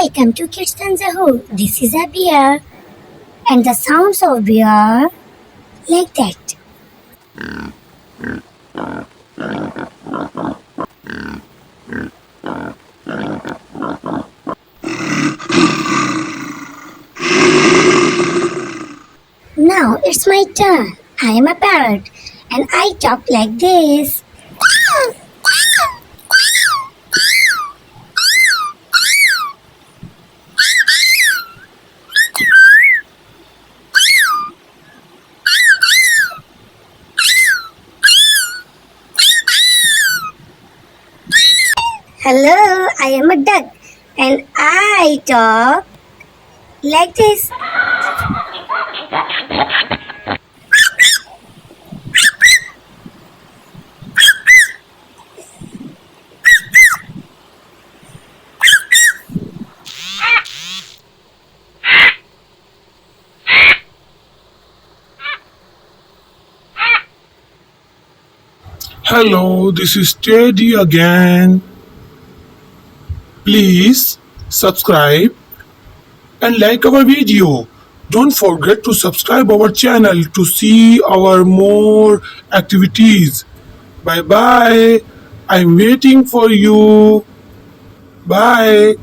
Welcome to Kids and Zahoor. This is a bear, and the sounds of bear like that. Now it's my turn. I am a parrot, and I talk like this. Hello, I am a duck, and I talk like this. Hello, this is Teddy again. Please subscribe and like our video. Don't forget to subscribe our channel to see our more activities. Bye bye. I'm waiting for you. Bye.